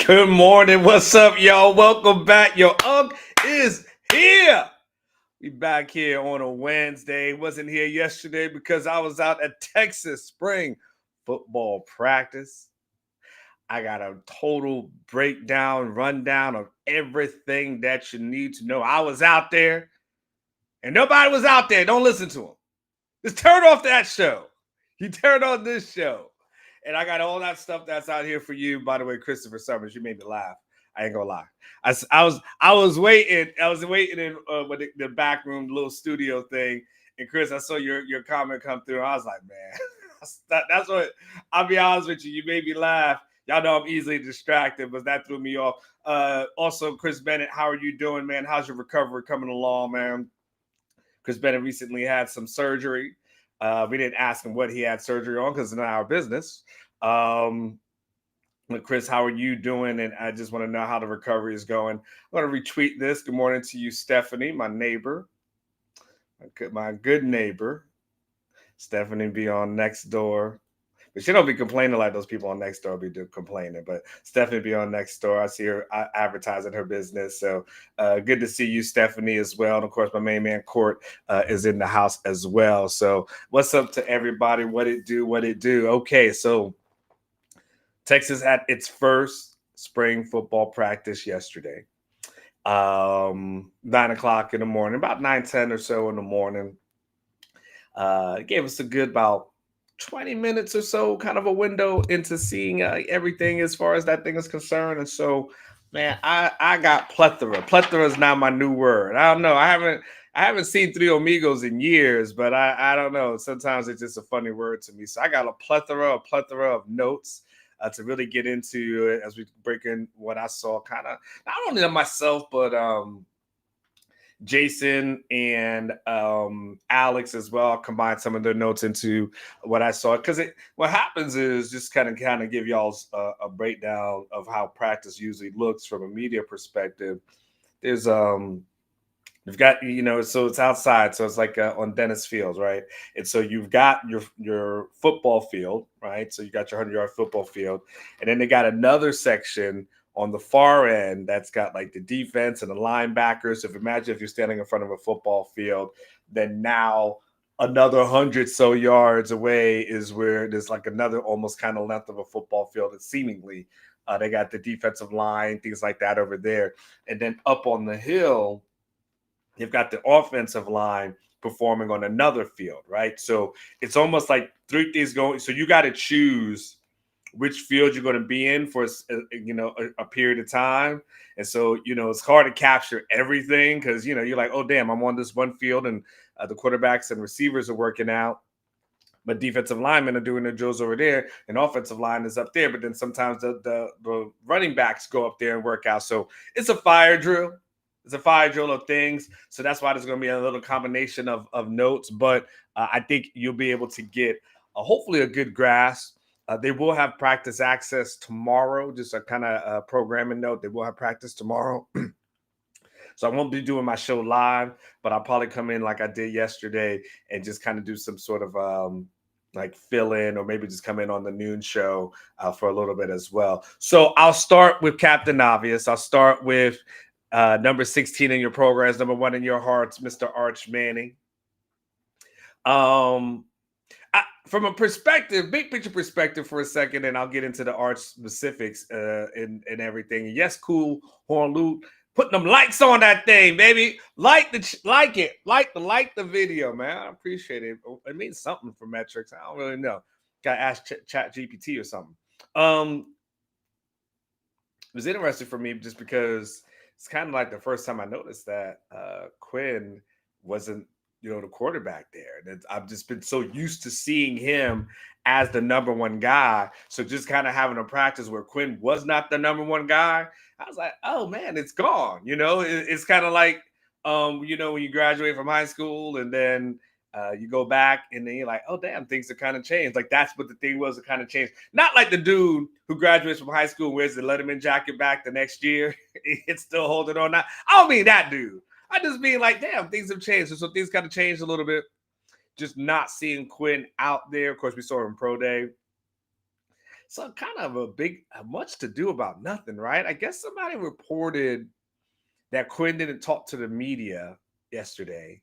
Good morning. What's up, y'all? Welcome back. Your Ugg is here. We back here on a Wednesday. Wasn't here yesterday because I was out at Texas spring football practice. I got a total breakdown, rundown of everything that you need to know. I was out there and nobody was out there. Don't listen to them. Just turn off that show. You turn on this show. And I got all that stuff that's out here for you. By the way, Christopher Summers, you made me laugh. I ain't gonna lie. I was waiting. I was waiting in with the back room, the little studio thing. And Chris, I saw your comment come through. I was like, man, that's what. I'll be honest with you. You made me laugh. Y'all know I'm easily distracted, but that threw me off. Also, Chris Bennett, how are you doing, man? How's your recovery coming along, man? Chris Bennett recently had some surgery. We didn't ask him what he had surgery on because it's not our business. But Chris, how are you doing? And I just want to know how the recovery is going. I'm going to retweet this. Good morning to you, Stephanie, my neighbor, my good neighbor. Stephanie be on next door. But she don't be complaining like those people on Nextdoor be complaining. But Stephanie be on Nextdoor. I see her advertising her business. So good to see you, Stephanie, as well. And of course, my main man Court is in the house as well. So what's up to everybody? What it do? Okay, so Texas had its first spring football practice yesterday. 9:00 in the morning, about 9:10 or so in the morning. It gave us a good about 20 minutes or so, kind of a window into seeing everything as far as that thing is concerned. And so, man, I got plethora. Plethora is now my new word. I don't know. I haven't seen Three Amigos in years, but I don't know. Sometimes it's just a funny word to me. So I got a plethora of notes to really get into as we break in what I saw, kind of not only of myself, but Jason and Alex as well combined some of their notes into what I saw, because what happens is just kind of give y'all a breakdown of how practice usually looks from a media perspective. There's you've got, so it's outside, so it's like on Dennis Fields, right? And so you've got your football field, right? So you got your 100-yard football field, and then they got another section on the far end that's got like the defense and the linebackers. So imagine if you're standing in front of a football field, then now another 100 so yards away is where there's like another almost kind of length of a football field. And seemingly they got the defensive line, things like that over there. And then up on the hill, you've got the offensive line performing on another field, right? So it's almost like three things going. So you got to choose which field you're going to be in for a period of time. And so it's hard to capture everything because you're like, oh damn, I'm on this one field and the quarterbacks and receivers are working out, but defensive linemen are doing their drills over there, and offensive line is up there. But then sometimes the running backs go up there and work out. So it's a fire drill. It's a fire drill of things. So that's why there's going to be a little combination of notes. But I think you'll be able to get hopefully a good grasp. They will have practice access tomorrow. Just a kind of programming note. They will have practice tomorrow. So I won't be doing my show live, but I'll probably come in like I did yesterday and just kind of do some sort of like fill in, or maybe just come in on the noon show for a little bit as well. So I'll start with Captain Obvious. I'll start with number 16 in your programs, number 1 in your hearts, Mr. Arch Manning. From a perspective, big picture perspective for a second, and I'll get into the Arch specifics and everything. Yes, cool, Horn Loot. Putting them likes on that thing, baby. Like the video, man. I appreciate it. It means something for metrics. I don't really know. Got to ask Chat GPT or something. It was interesting for me just because it's kind of like the first time I noticed that Quinn wasn't, the quarterback there. And I've just been so used to seeing him as the number one guy. So just kind of having a practice where Quinn was not the number one guy, I was like, oh man, it's gone. It's kind of like, when you graduate from high school and then you go back and then you're like, oh damn, things have kind of changed. Like that's what the thing was, it kind of changed. Not like the dude who graduates from high school and wears the Letterman jacket back the next year. It's still holding on. Now, I don't mean that dude. I just mean like, damn, things have changed. So things kind of changed a little bit. Just not seeing Quinn out there. Of course, we saw him pro day. So kind of much to do about nothing, right? I guess somebody reported that Quinn didn't talk to the media yesterday.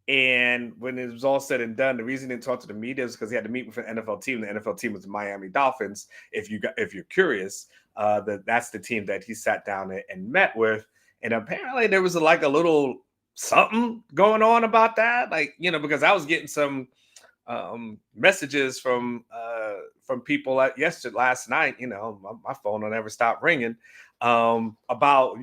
And when it was all said and done, the reason he didn't talk to the media is because he had to meet with an NFL team. The NFL team was the Miami Dolphins. If you're curious, that's the team that he sat down and met with. And apparently there was like a little something going on about that, like because I was getting some messages from people last night. My phone will never stop ringing about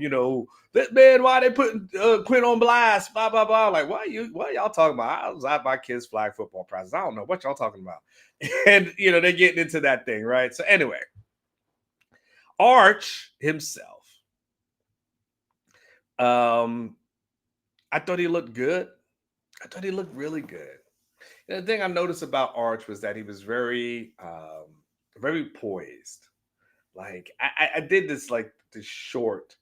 that man. Why they putting Quinn on blast? Blah blah blah. Like what y'all talking about? I was at my kids' flag football practice. I don't know what y'all talking about. And they're getting into that thing, right? So anyway, Arch himself. I thought he looked good. I thought he looked really good. The thing I noticed about Arch was that he was very poised. Like I did this short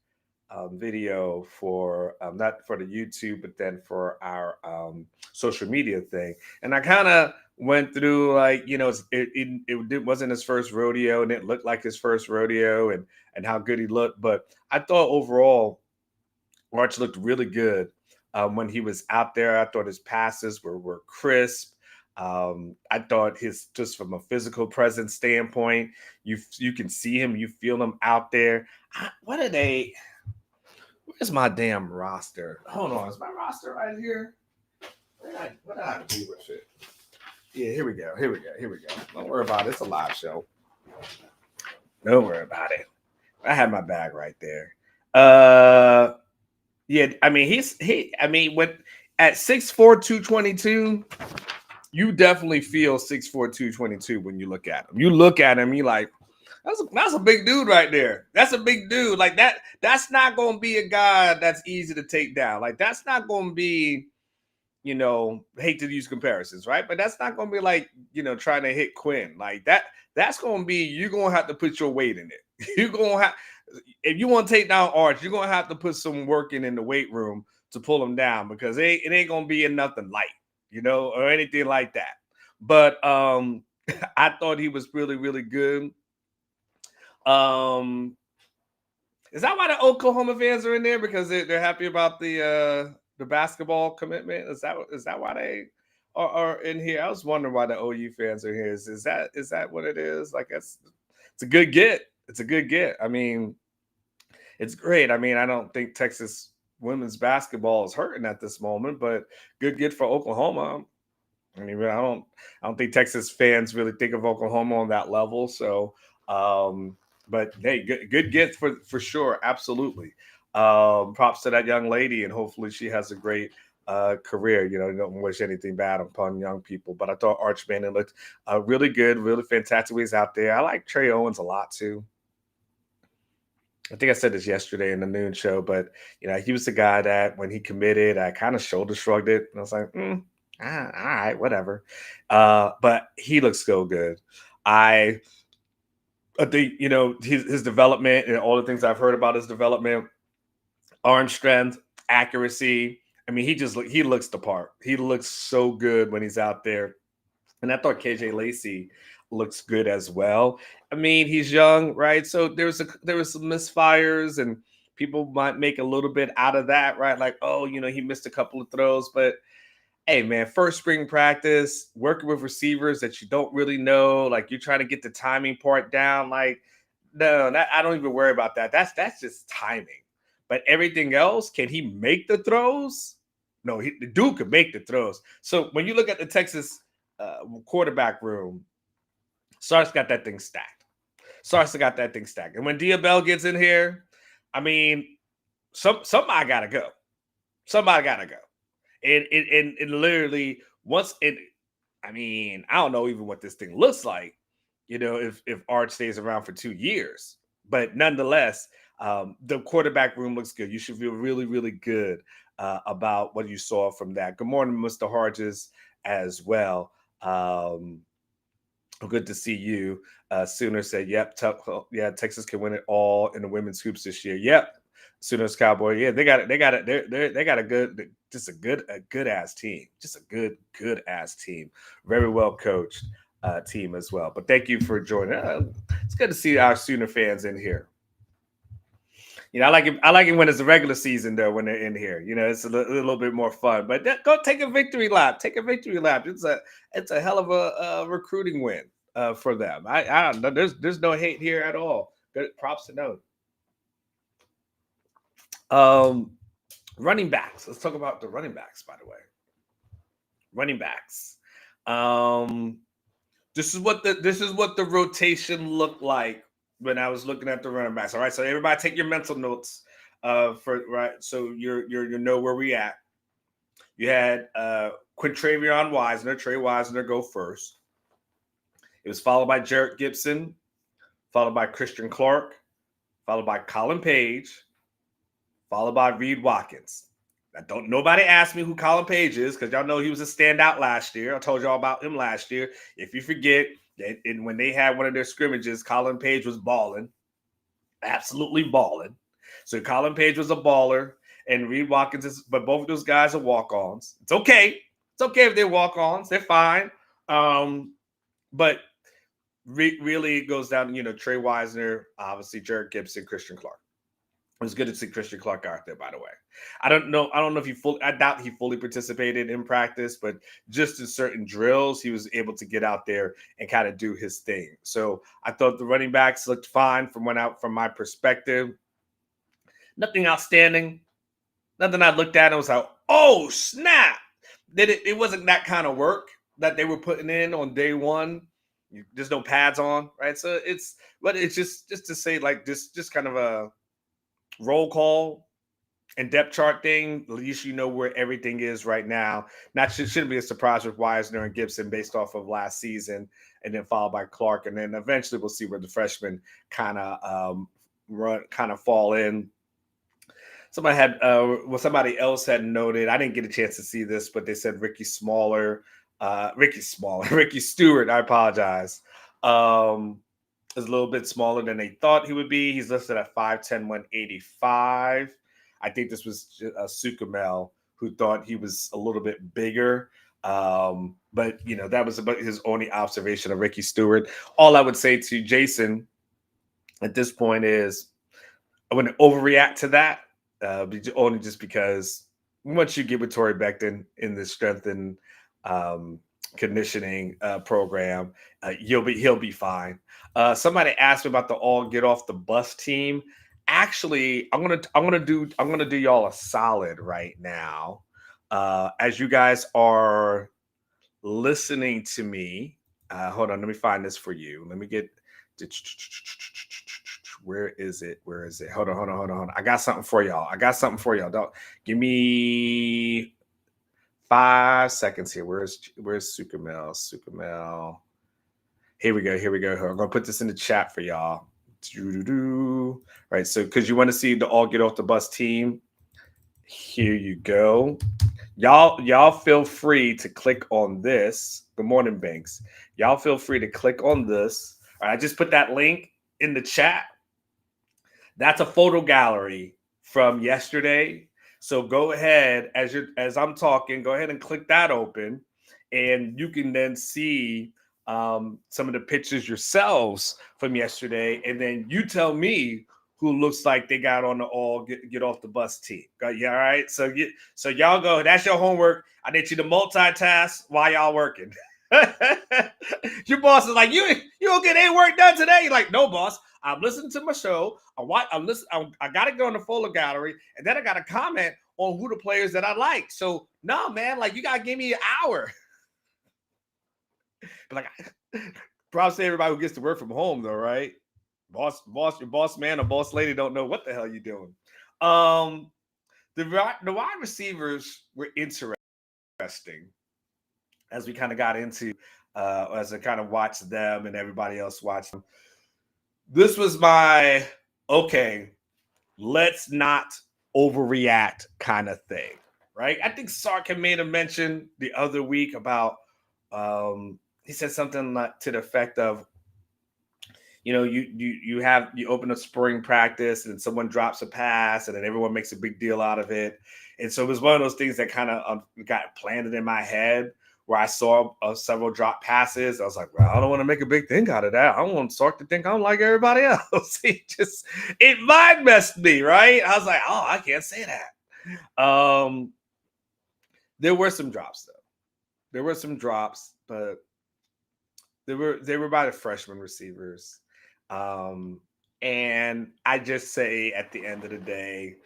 video for not for the YouTube, but then for our social media thing, and I kind of went through it wasn't his first rodeo, and it looked like his first rodeo, and how good he looked. But I thought overall Arch looked really good when he was out there. I thought his passes were crisp. I thought just from a physical presence standpoint, you can see him, you feel him out there. What are they? Where's my damn roster? Hold on, is my roster right here? What did I do with it? Yeah, here we go. Don't worry about it. It's a live show. Don't worry about it. I have my bag right there. Yeah, I mean when at 6'4", 222, you definitely feel 6'4", 222 when you look at him. You look at him, you like, that's a big dude right there. That's a big dude. Like that. That's not going to be a guy that's easy to take down. Like that's not going to be, hate to use comparisons, right? But that's not going to be like, trying to hit Quinn like that. That's going to be, you're going to have to put your weight in it. You're going to have, if you want to take down Arch, you're going to have to put some work in the weight room to pull him down, because it ain't going to be nothing light, or anything like that. But I thought he was really, really good. Is that why the Oklahoma fans are in there? Because they're happy about the basketball commitment? Is that why they are in here? I was wondering why the OU fans are here. Is that what it is? Like it's a good get. It's a good get. I mean, it's great. I mean, I don't think Texas women's basketball is hurting at this moment, but good get for Oklahoma. I mean, I don't think Texas fans really think of Oklahoma on that level. So, but hey, good get for sure, absolutely. Props to that young lady, and hopefully she has a great career. You don't wish anything bad upon young people, but I thought Arch Manning looked really good, really fantastic. He's out there. I like Trey Owens a lot too. I think I said this yesterday in the noon show, but he was the guy that when he committed, I kind of shoulder shrugged it, and I was like, all right, whatever. But he looks so good. I think his development and all the things I've heard about his development, arm strength, accuracy. I mean, he looks the part. He looks so good when he's out there. And I thought KJ Lacey looks good as well. I mean, he's young, right? So there was some misfires, and people might make a little bit out of that, right? Like, oh, he missed a couple of throws, but hey, man, first spring practice, working with receivers that you don't really know, like you're trying to get the timing part down. Like, no, I don't even worry about that. That's just timing. But everything else, can he make the throws? No, the dude could make the throws. So when you look at the Texas quarterback room, Sark's got that thing stacked. And when Diabell gets in here, I mean, somebody gotta go. And literally once it, I mean, I don't know even what this thing looks like, if Arch stays around for 2 years. But nonetheless, the quarterback room looks good. You should feel really, really good about what you saw from that. Good morning, Mr. Harges, as well. Good to see you. Sooner said, "Yep, Texas can win it all in the women's hoops this year." Yep, Sooners Cowboy. Yeah, they got it. They got a good ass team. Just a good ass team. Very well coached. team as well. But thank you for joining. It's good to see our Sooner fans in here. I like it. I like it when it's a regular season though. When they're in here, it's a little bit more fun. But go take a victory lap. Take a victory lap. It's a hell of a recruiting win for them. I don't know. There's no hate here at all. Good props to know. Running backs. Let's talk about the running backs. By the way, running backs. This is what the rotation looked like when I was looking at the running backs. All right, so everybody take your mental notes for right. So you know where we at. You had Quintravion Wisner, Trey Wisner go first. It was followed by Jarrett Gibson, followed by Christian Clark, followed by Colin Page, followed by Reed Watkins. Don't nobody ask me who Colin Page is because y'all know he was a standout last year. I told y'all about him last year. If you forget, and when they had one of their scrimmages, Colin Page was balling, absolutely balling. So Colin Page was a baller, and Reed Watkins is. But both of those guys are walk-ons. It's okay. It's okay if they're walk-ons. They're fine. But really, it goes down to Trey Wisner, obviously Jarrett Gibson, Christian Clark. It was good to see Christian Clark out there, by the way. I don't know if I doubt he fully participated in practice, but just in certain drills, he was able to get out there and kind of do his thing. So I thought the running backs looked fine from my perspective. Nothing outstanding. Nothing I looked at and was like, oh, snap. It wasn't that kind of work that they were putting in on day one. There's no pads on, right? So it's just to say like this, just kind of a roll call and depth chart thing. At least you know where everything is right now. Shouldn't be a surprise with Wisner and Gibson based off of last season, and then followed by Clark, and then eventually we'll see where the freshmen kind of fall in. Somebody else had noted. I didn't get a chance to see this, but they said Ricky Stewart. I apologize. Is a little bit smaller than they thought he would be. He's listed at 5'10", 185. I think this was Sukamel who thought he was a little bit bigger. But that was about his only observation of Ricky Stewart. All I would say to Jason at this point is I wouldn't overreact to that, only just because once you get with Torrey Becton in the strength and conditioning program, he'll be fine. Somebody asked me about the all get off the bus team. Actually, I'm gonna do y'all a solid right now, as you guys are listening to me. Hold on, let me find this for you. Let me get. Where is it? Hold on. I got something for y'all. Don't give me 5 seconds here. Where's Sukamel? Here we go. I'm gonna put this in the chat for y'all. Right, so because you want to see the all get off the bus team, here you go. Y'all feel free to click on this. Good morning, Banks. Y'all feel free to click on this. All right, I just put that link in the chat. That's a photo gallery from yesterday. So go ahead as I'm talking, go ahead and click that open, and you can then see some of the pictures yourselves from yesterday, and then you tell me who looks like they got on the all get off the bus team. Yeah, all right. So y'all go. That's your homework. I need you to multitask while y'all working. Your boss is like, you don't get any work done today. You're like, no, boss. I'm listening to my show. I got to go in the photo gallery, and then I got to comment on who the players that I like. So no, man, like you got to give me an hour. But like, props to everybody who gets to work from home, though, right? Your boss man or boss lady don't know what the hell you're doing. The wide receivers were interesting as we kind of got into, as I kind of watched them and everybody else watched them. This was my, okay, let's not overreact kind of thing, right? I think Sark had made a mention the other week about, he said something like to the effect of, you open a spring practice and someone drops a pass and then everyone makes a big deal out of it. And so it was one of those things that kind of got planted in my head where I saw several drop passes. I was like, well, I don't want to make a big thing out of that. I don't want Sark to think I'm like everybody else. It mind messed me, right? I was like, oh, I can't say that. There were some drops though. There were some drops, but they were by the freshman receivers. And I just say at the end of the day,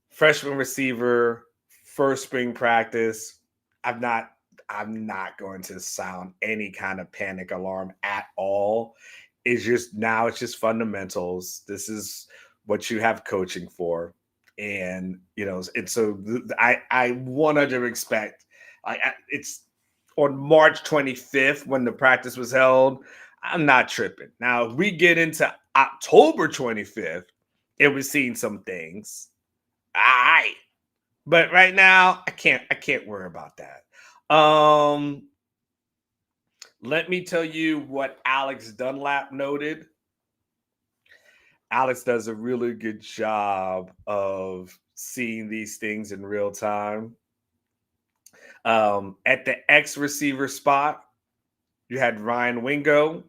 freshman receiver, first spring practice. I'm not going to sound any kind of panic alarm at all. It's just fundamentals. This is what you have coaching for. And and so I 100 expect it's on March 25th when the practice was held. I'm not tripping. Now, if we get into October 25th, and we're seeing some things. All right. But right now, I can't worry about that. Let me tell you what Alex Dunlap noted. Alex does a really good job of seeing these things in real time. At the X receiver spot, you had Ryan Wingo,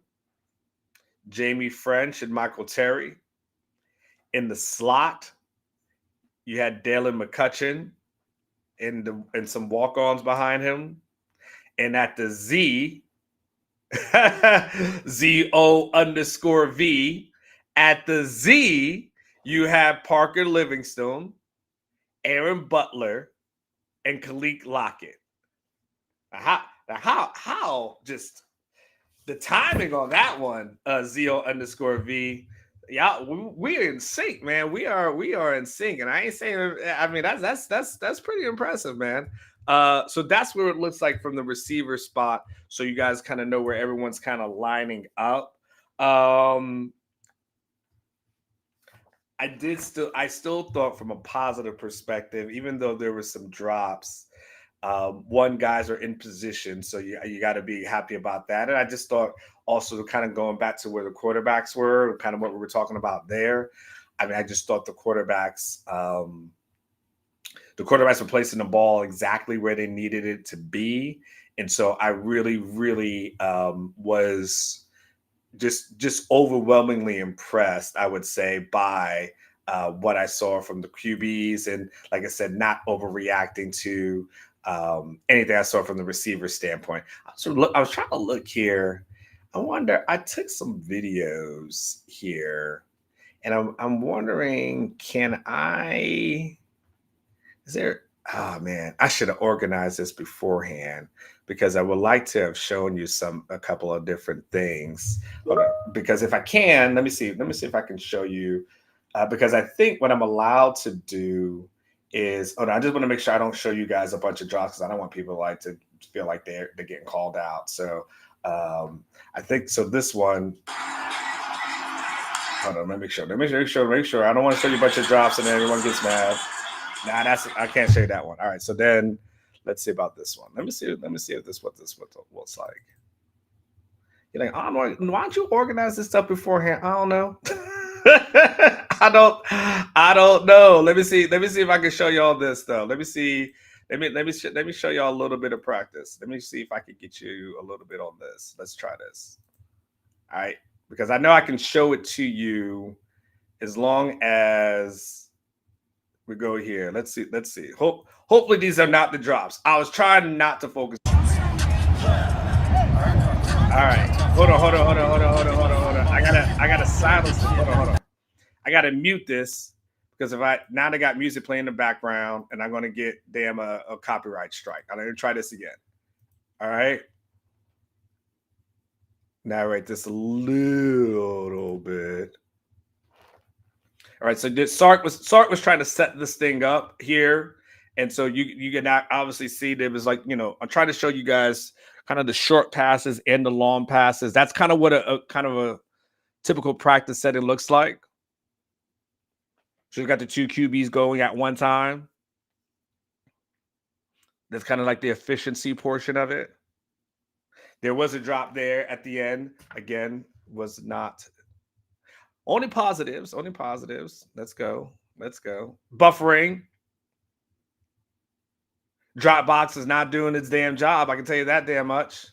Jamie French, and Michael Terry. In the slot, you had Dalen McCutcheon and some walk-ons behind him. And at the Z, ZO_V, at the Z, you have Parker Livingstone, Aaron Butler, and Kalik Lockett. How just the timing on that one, ZO_V. Yeah, we're in sync, man. We are in sync, and I ain't saying. I mean, that's pretty impressive, man. So that's where it looks like from the receiver spot. So you guys kind of know where everyone's kind of lining up. I still thought from a positive perspective, even though there were some drops. One, guys are in position, so you got to be happy about that. And I just thought also kind of going back to where the quarterbacks were, kind of what we were talking about there. I mean, I just thought the quarterbacks were placing the ball exactly where they needed it to be. And so I really, really was just overwhelmingly impressed, I would say, by what I saw from the QBs. And like I said, not overreacting to anything I saw from the receiver standpoint. I was trying to look here. I wonder, I took some videos here and I'm wondering, oh man, I should have organized this beforehand because I would like to have shown you a couple of different things. Because if I can, let me see if I can show you, because I think what I'm allowed to do is, I just want to make sure I don't show you guys a bunch of drops because I don't want people to feel like they're getting called out. So I think so. This one, hold on, let me make sure. I don't want to show you a bunch of drops and then everyone gets mad. Nah, I can't show you that one. All right, so then let's see about this one. Let me see if this what looks like. You're like, oh, why don't you organize this stuff beforehand? I don't know. I don't know. Let me see if I can show you all this though. Let me see. Let me show y'all a little bit of practice. Let me see if I can get you a little bit on this. Let's try this. All right, because I know I can show it to you as long as we go here. Let's see. Hopefully these are not the drops. I was trying not to focus. All right. Hold on. I gotta silence this. Hold on. I gotta mute this because now they got music playing in the background and I'm gonna get a copyright strike. I'm gonna try this again. All right. Narrate this a little bit. All right, so Sark was trying to set this thing up here, and so you can obviously see there was I'm trying to show you guys kind of the short passes and the long passes. That's kind of what a kind of a typical practice setting looks like. So you got the two QBs going at one time. That's kind of like the efficiency portion of it. There was a drop there at the end. Again, was not. Only positives. Let's go. Buffering. Drop box is not doing its damn job. I can tell you that damn much.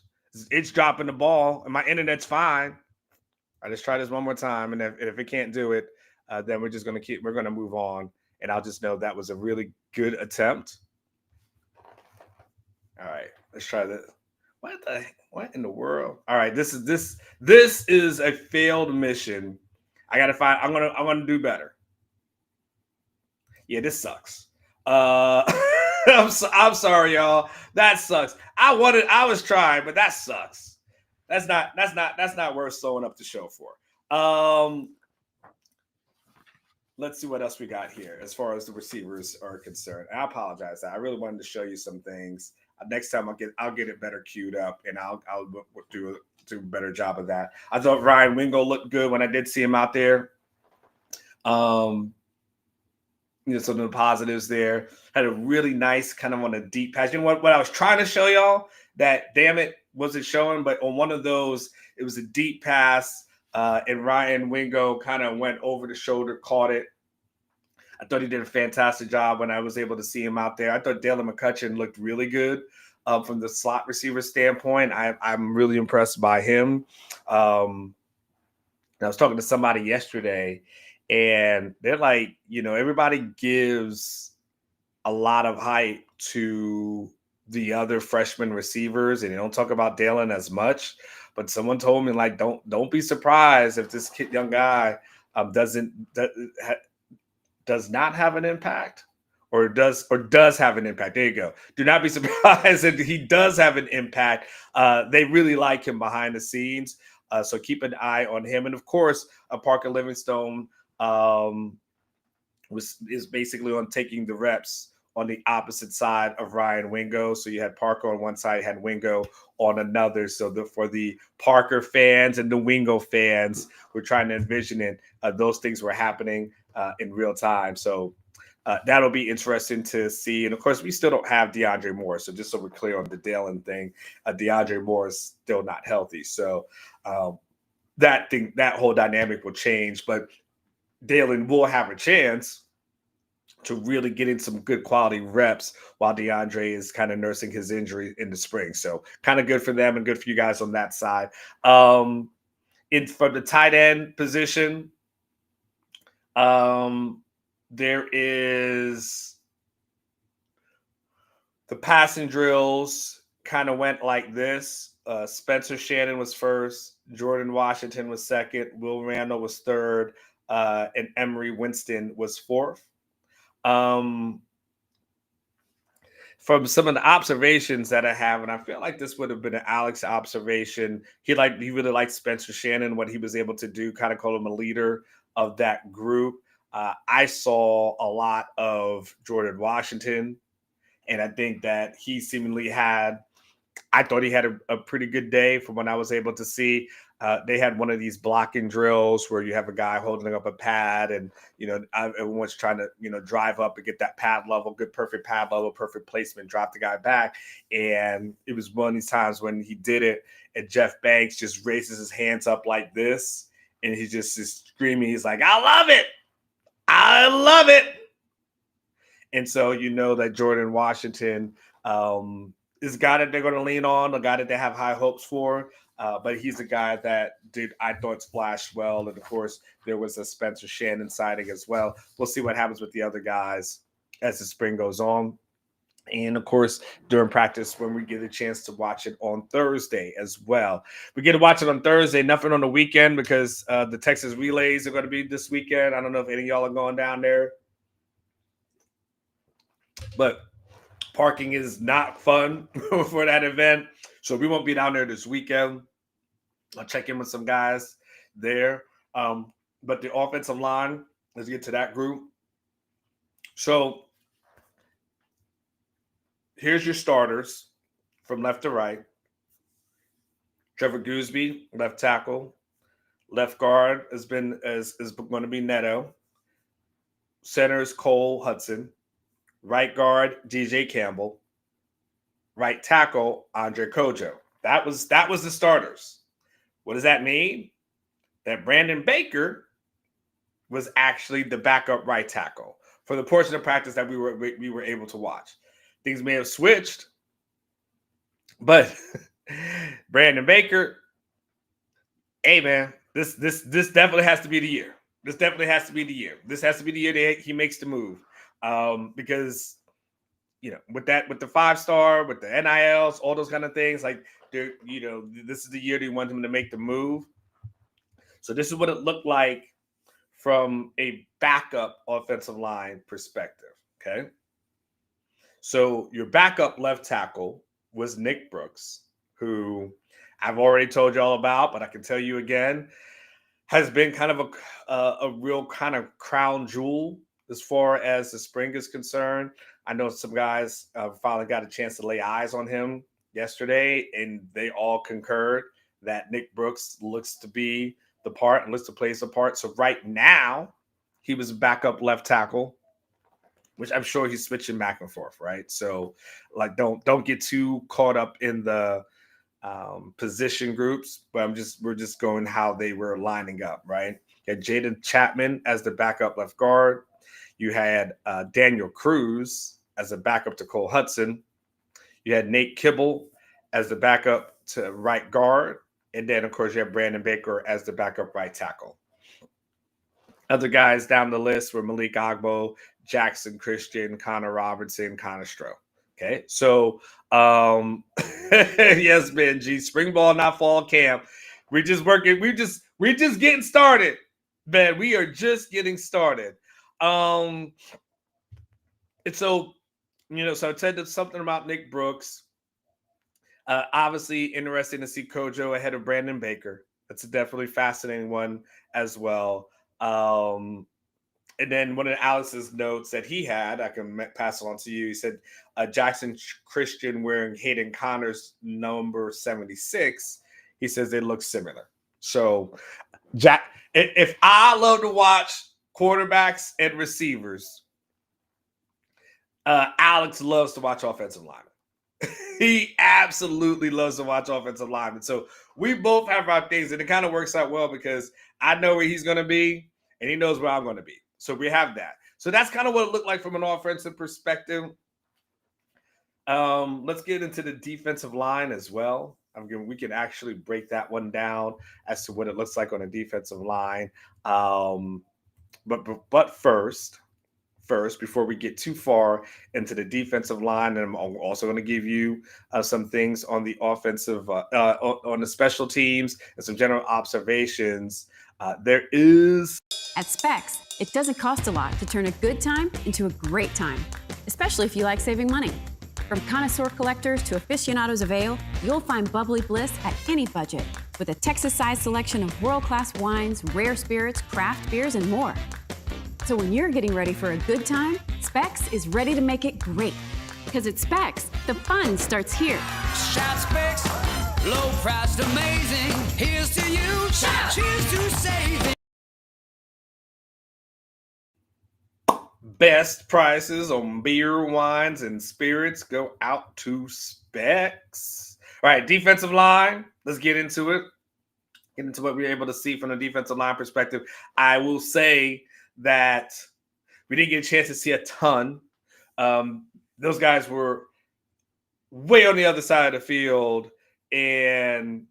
It's dropping the ball, and my internet's fine. I just try this one more time, and if it can't do it, then we're gonna move on, and I'll just know that was a really good attempt. All right, let's try this. What in the world? All right, this is a failed mission. I gotta find. I'm gonna do better. Yeah, this sucks. I'm sorry, y'all. That sucks. I was trying, but that sucks. That's not worth sewing up the show for. Let's see what else we got here as far as the receivers are concerned. I apologize. I really wanted to show you some things. Next time I'll get it better queued up, and I'll do a better job of that. I thought Ryan Wingo looked good when I did see him out there. Some of the positives there. Had a really nice kind of on a deep pass. You know what I was trying to show y'all? That damn it wasn't showing, but on one of those, it was a deep pass, and Ryan Wingo kind of went over the shoulder, caught it. I thought he did a fantastic job when I was able to see him out there. I thought Dalen McCutcheon looked really good from the slot receiver standpoint. I'm really impressed by him. I was talking to somebody yesterday, and they're like, everybody gives a lot of hype to the other freshman receivers, and they don't talk about Dalen as much. But someone told me, like, don't be surprised if this young guy does not have an impact, or does have an impact. There you go. Do not be surprised if he does have an impact. They really like him behind the scenes. So keep an eye on him. And of course, Parker Livingstone is basically on taking the reps on the opposite side of Ryan Wingo. So you had Parker on one side, had Wingo on another. So for the Parker fans and the Wingo fans, we're trying to envision it. Those things were happening in real time. So that'll be interesting to see. And of course, we still don't have DeAndre Moore. So just so we're clear on the Dalen thing, DeAndre Moore is still not healthy. So that whole dynamic will change. But Dalen will have a chance to really get in some good quality reps while DeAndre is kind of nursing his injury in the spring. So kind of good for them and good for you guys on that side. For the tight end position, there is the passing drills kind of went like this. Spencer Shannon was first. Jordan Washington was second. Will Randall was third. And Emery Winston was fourth. From some of the observations that I have, and I feel like this would have been an Alex observation. He really liked Spencer Shannon, what he was able to do, kind of call him a leader of that group. I saw a lot of Jordan Washington, and I think that he seemingly I thought he had a pretty good day from what I was able to see. They had one of these blocking drills where you have a guy holding up a pad, and everyone's trying to drive up and get that pad level, good perfect pad level, perfect placement, drop the guy back. And it was one of these times when he did it, and Jeff Banks just raises his hands up like this, and he just is screaming. He's like, "I love it! I love it!" And so that Jordan Washington is a guy that they're going to lean on, a guy that they have high hopes for. But he's a guy that I thought splashed well. And of course, there was a Spencer Shannon sighting as well. We'll see what happens with the other guys as the spring goes on. And of course, during practice, when we get a chance to watch it on Thursday as well. We get to watch it on Thursday, nothing on the weekend, because the Texas relays are going to be this weekend. I don't know if any of y'all are going down there. But parking is not fun for that event. So we won't be down there this weekend. I'll check in with some guys there. But the offensive line, let's get to that group. So here's your starters from left to right. Trevor Gooseby, left tackle. Left guard is going to be Neto. Center is Cole Hudson. Right guard, DJ Campbell. Right tackle, Andre Kojo. That was the starters. What does that mean? That Brandon Baker was actually the backup right tackle for the portion of practice that we were able to watch. things may have switched, but Brandon Baker, hey man, this definitely has to be the year. This definitely has to be the year. This has to be the year that he makes the move, because with the 5-star, with the NILs, all those kind of things, like this is the year they want him to make the move. So this is what it looked like from a backup offensive line perspective. Okay, so your backup left tackle was Nick Brooks, who I've already told you all about, but I can tell you again, has been kind of a real kind of crown jewel as far as the spring is concerned. I know some guys finally got a chance to lay eyes on him yesterday, and they all concurred that Nick Brooks looks to be the part and looks to play the part. So right now, he was a backup left tackle, which I'm sure he's switching back and forth, right? So, like, don't get too caught up in the position groups, but we're just going how they were lining up, right? You had Jaden Chapman as the backup left guard. You had Daniel Cruz as a backup to Cole Hudson. You had Nate Kibble as the backup to right guard. And then, of course, you have Brandon Baker as the backup right tackle. Other guys down the list were Malik Agbo, Jackson Christian, Connor Robertson, Connor Stroh. Okay, so yes, Benji, spring ball, not fall camp. We're just working. We're just getting started, man. We are just getting started. And so, so I said something about Nick Brooks. Obviously, interesting to see Kojo ahead of Brandon Baker. That's a definitely fascinating one as well. And then one of Alex's notes that he had, I can pass it on to you. He said Jackson Christian wearing Hayden Connor's number 76. He says they look similar. So, if I love to watch quarterbacks and receivers, Alex loves to watch offensive linemen. He absolutely loves to watch offensive linemen. So we both have our things, and it kind of works out well because I know where he's going to be, and he knows where I'm going to be. So we have that. So that's kind of what it looked like from an offensive perspective. Let's get into the defensive line as well. We can actually break that one down as to what it looks like on a defensive line. But first, before we get too far into the defensive line, and I'm also going to give you some things on the offensive, on the special teams, and some general observations. There is at Specs, it doesn't cost a lot to turn a good time into a great time, especially if you like saving money. From connoisseur collectors to aficionados of ale, you'll find bubbly bliss at any budget with a Texas-sized selection of world-class wines, rare spirits, craft beers, and more. So when you're getting ready for a good time, Specs is ready to make it great. Because at Specs, the fun starts here. Shout Specs, low priced amazing. Here's to you, shout. Cheers to saving. Best prices on beer, wines, and spirits go out to Specs. All right, defensive line. Let's get into it. Get into what we're able to see from the defensive line perspective. I will say that we didn't get a chance to see a ton. Those guys were way on the other side of the field, and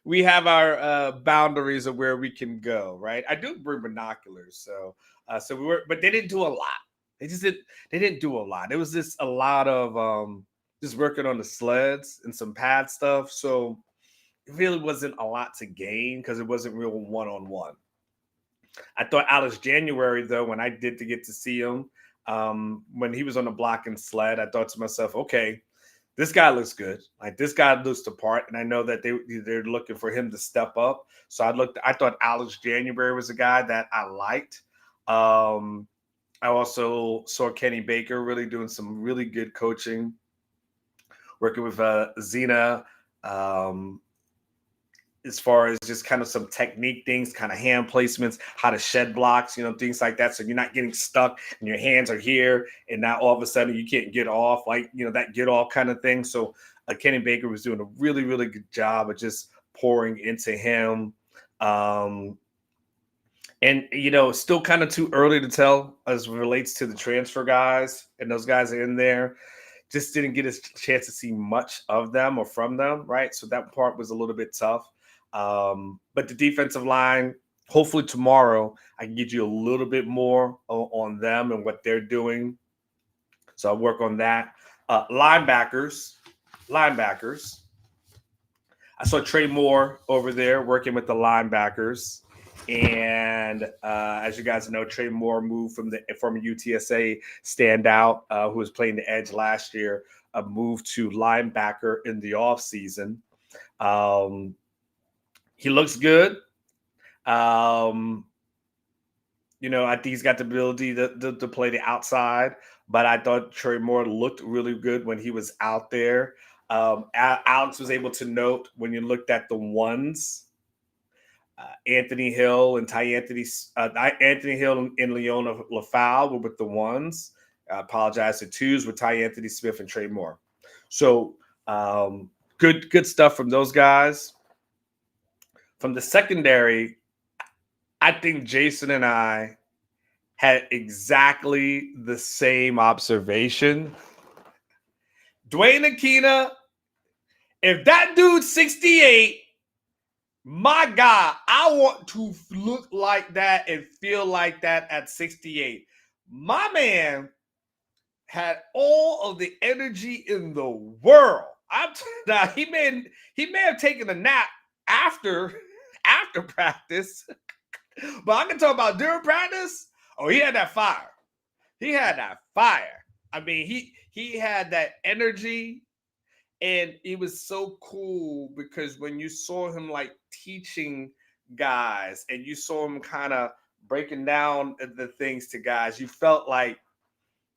we have our boundaries of where we can go, right? I do bring binoculars, so we were, but they didn't do a lot. They didn't do a lot. It was just a lot of just working on the sleds and some pad stuff. So it really wasn't a lot to gain because it wasn't real one-on-one. I thought Alex January, though, when I did to get to see him, when he was on the block and sled, I thought to myself, okay, this guy looks good. Like, this guy looks the part, and I know that they're looking for him to step up. So I thought Alex January was a guy that I liked. I also saw Kenny Baker really doing some really good coaching, working with Zena, as far as just kind of some technique things, kind of hand placements, how to shed blocks, things like that. So you're not getting stuck and your hands are here and now all of a sudden you can't get off, like, that get off kind of thing. So Kenny Baker was doing a really, really good job of just pouring into him. And still kind of too early to tell as it relates to the transfer guys, and those guys are in there. Just didn't get a chance to see much of them or from them, right? So that part was a little bit tough. But the defensive line, hopefully tomorrow, I can get you a little bit more on them and what they're doing. So I'll work on that. Linebackers. I saw Trey Moore over there working with the linebackers. And as you guys know, Trey Moore moved from the former UTSA standout who was playing the edge last year, moved to linebacker in the offseason. He looks good. I think he's got the ability to play the outside, but I thought Trey Moore looked really good when he was out there. Alex was able to note when you looked at the ones, Anthony Hill and Anthony Hill and Leona LaFau were with the ones. I apologize. The twos with Ty Anthony Smith and Trey Moore. So good stuff from those guys. From the secondary, I think Jason and I had exactly the same observation. Dwayne Akina, if that dude's 68, my God, I want to look like that and feel like that at 68. My man had all of the energy in the world. Now he may have taken a nap after practice, but I can talk about during practice. Oh, he had that fire. I mean, he had that energy, and it was so cool because when you saw him like teaching guys and you saw him kind of breaking down the things to guys, you felt like,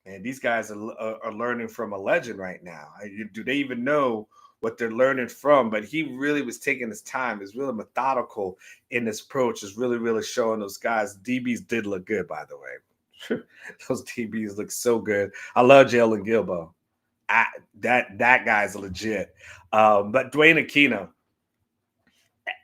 man, these guys are learning from a legend right now. Do they even know what they're learning from? But he really was taking his time. He's really methodical in his approach. Is really, really showing those guys. DBs did look good, by the way. Those DBs look so good. I love Jalen Gilbo. That guy's legit. But Dwayne Aquino,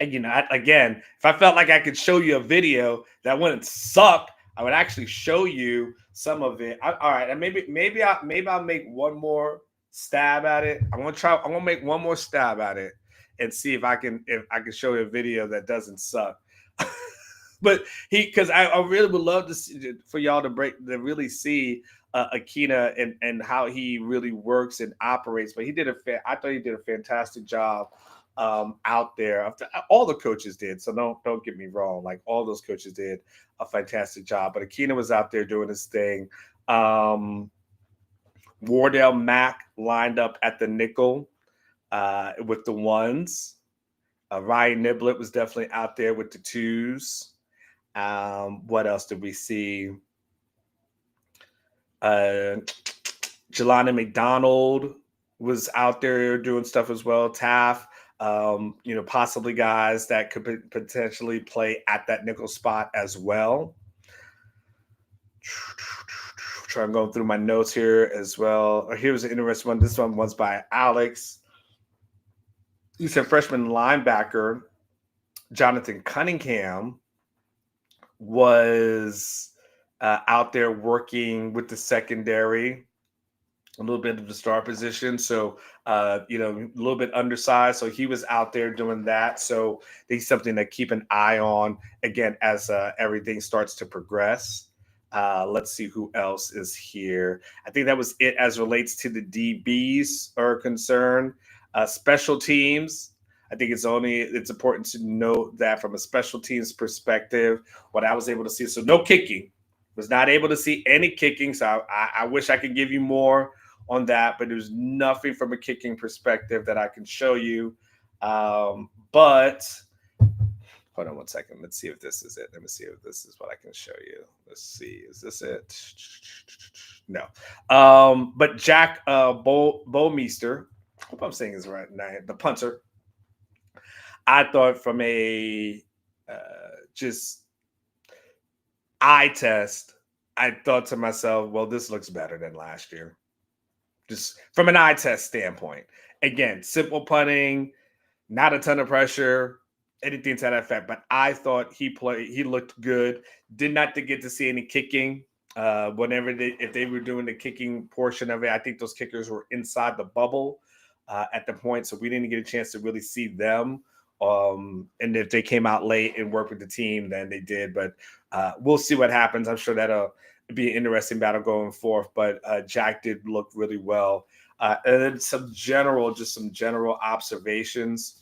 again, if I felt like I could show you a video that wouldn't suck, I would actually show you some of it. All right, and maybe I'll make one more stab at it. I'm gonna make one more stab at it and see if I can show you a video that doesn't suck. But because I really would love to see, for y'all to really see Akina and how he really works and operates. But I thought he did a fantastic job out there. All the coaches did, so don't get me wrong. Like, all those coaches did a fantastic job. But Akina was out there doing his thing. Wardell Mack lined up at the nickel with the ones. Ryan Niblett was definitely out there with the twos. What else did we see? Jelani McDonald was out there doing stuff as well. Taft, possibly guys that could potentially play at that nickel spot as well. I'm going through my notes here as well. Here's an interesting one. This one was by Alex. He said freshman linebacker Jonathan Cunningham was out there working with the secondary, a little bit of the star position. So, a little bit undersized. So he was out there doing that. So he's something to keep an eye on, again, as everything starts to progress. Let's see who else is here. I think that was it as relates to the DBs are concerned. Special teams, I think it's important to note that from a special teams perspective, what I was able to see, so no kicking, was not able to see any kicking. So I wish I could give you more on that, but there's nothing from a kicking perspective that I can show you. But hold on one second. Let's see if this is it. Let me see if this is what I can show you. Let's see. Is this it? No. But Jack Bowmeister, I hope I'm saying his right name, the punter, I thought from a just eye test, I thought to myself, well, this looks better than last year. Just from an eye test standpoint. Again, simple punting, not a ton of pressure. anything to that effect. But I thought he looked good. Did not get to see any kicking. If they were doing the kicking portion of it, I think those kickers were inside the bubble at the point, so we didn't get a chance to really see them. And if they came out late and worked with the team, then they did. But we'll see what happens. I'm sure that'll be an interesting battle going forth. But Jack did look really well. And then some general observations.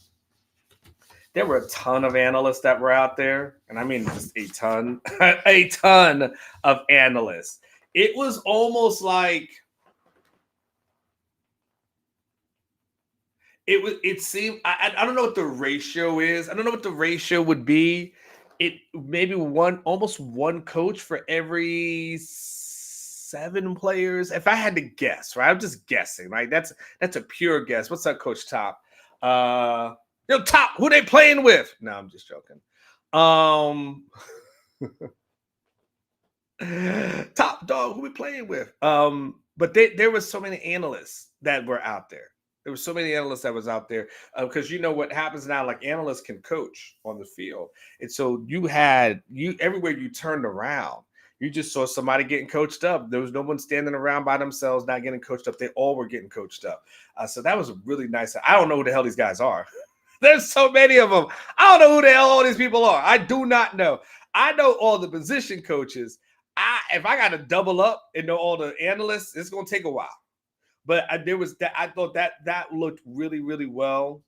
There were a ton of analysts that were out there, and I mean just a ton, a ton of analysts. It was almost like it seemed. I don't know what the ratio is. I don't know what the ratio would be. It maybe almost one coach for every 7 players. If I had to guess, right? I'm just guessing, right? That's a pure guess. What's up, Coach Top? Top, who they playing with? No, I'm just joking. Top dog, who we playing with? But there was so many analysts that were out there. There were so many analysts that was out there because you know what happens now. Like analysts can coach on the field, and so you everywhere you turned around, you just saw somebody getting coached up. There was no one standing around by themselves not getting coached up. They all were getting coached up. So that was really nice. I don't know who the hell these guys are. There's so many of them. I don't know who the hell all these people are. I do not know. I know all the position coaches. If I got to double up and know all the analysts, it's going to take a while. But I thought that looked really, really well.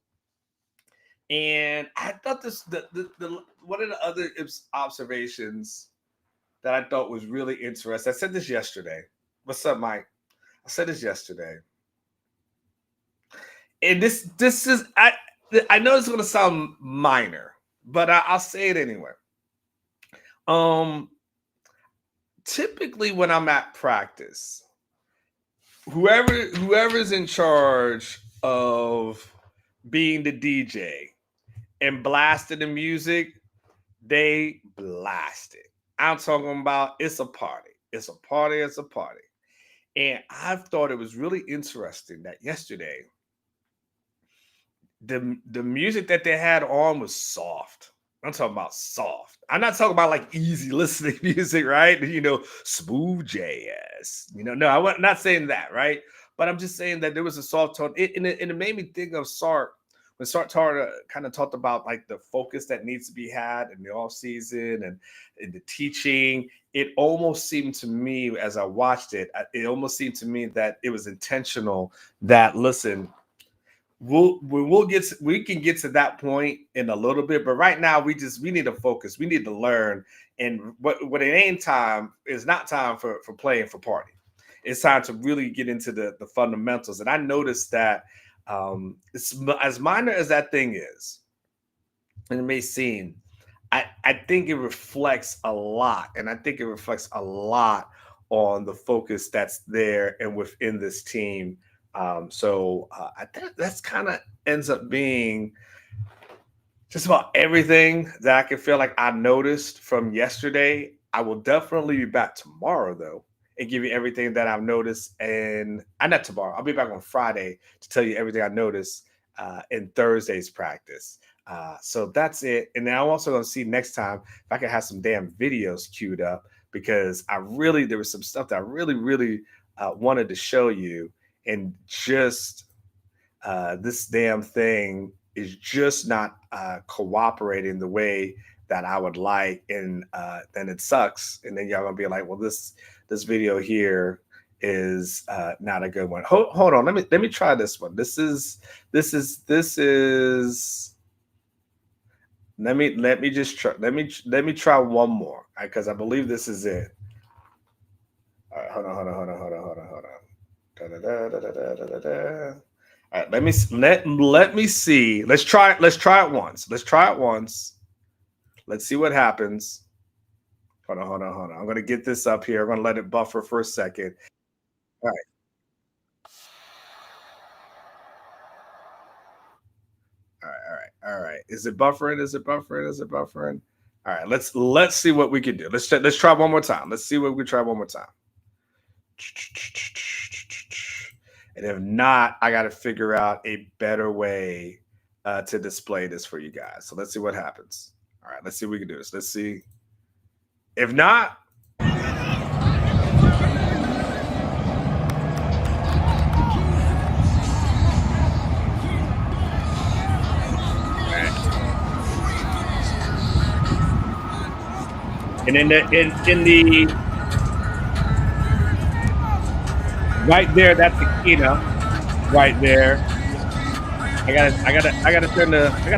And I thought one of the other observations that I thought was really interesting. I said this yesterday. What's up, Mike? I said this yesterday. And this is I know it's going to sound minor, but I'll say it anyway. Typically when I'm at practice, whoever's in charge of being the DJ and blasting the music, they blast it. I'm talking about it's a party. It's a party. It's a party. And I thought it was really interesting that yesterday, the music that they had on was soft. I'm talking about soft. I'm not talking about like easy listening music, right? Smooth jazz. No, I'm not saying that, right? But I'm just saying that there was a soft tone. And it made me think of Sark when Sark kind of talked about like the focus that needs to be had in the off season and in the teaching. It almost seemed to me as I watched it, that it was intentional. That listen. We can get to that point in a little bit, but right now we need to focus. We need to learn, and what it ain't time is not time for playing for party. It's time to really get into the fundamentals. And I noticed that it's as minor as that thing is, and it may seem, I think it reflects a lot, and I think it reflects a lot on the focus that's there and within this team. So I think that's kind of ends up being just about everything that I can feel like I noticed from yesterday. I will definitely be back tomorrow though and give you everything that I've noticed. And not tomorrow. I'll be back on Friday to tell you everything I noticed in Thursday's practice. So that's it. And then I'm also going to see next time if I can have some damn videos queued up because there was some stuff that I really, really wanted to show you. And just this damn thing is just not cooperating the way that I would like, and then it sucks. And then y'all gonna be like, "Well, this video here is not a good one." Hold on, let me try this one. Let me just try. Let me try one more because I believe this is it. All right, hold on. All right, let me see. Let's try it once. Let's see what happens. Hold on. I'm gonna get this up here. I'm gonna let it buffer for a second. All right. Is it buffering? All right, let's see what we can do. Let's try one more time. Let's see what we try one more time. And if not, I got to figure out a better way to display this for you guys. So let's see what happens. All right, let's see if we can do this. Let's see. If not, and in the right there, that's the keynote. Right there. I gotta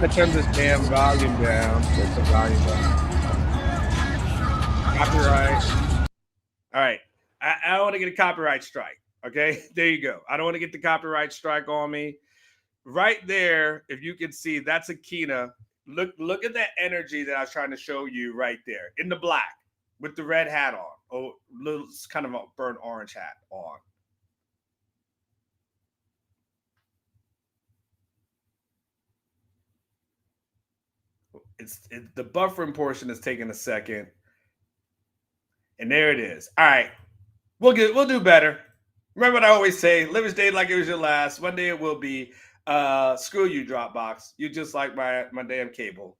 turn this damn volume down. Turn the volume down. Copyright. All right. I don't want to get a copyright strike. Okay, there you go. I don't want to get the copyright strike on me. Right there, if you can see, that's Akina. Look at that energy that I was trying to show you right there in the black with the red hat on. Oh, little kind of a burnt orange hat on. The buffering portion is taking a second. And there it is. All right. We'll do better. Remember what I always say, live each day like it was your last. One day it will be. Screw you, Dropbox. You just like my damn cable.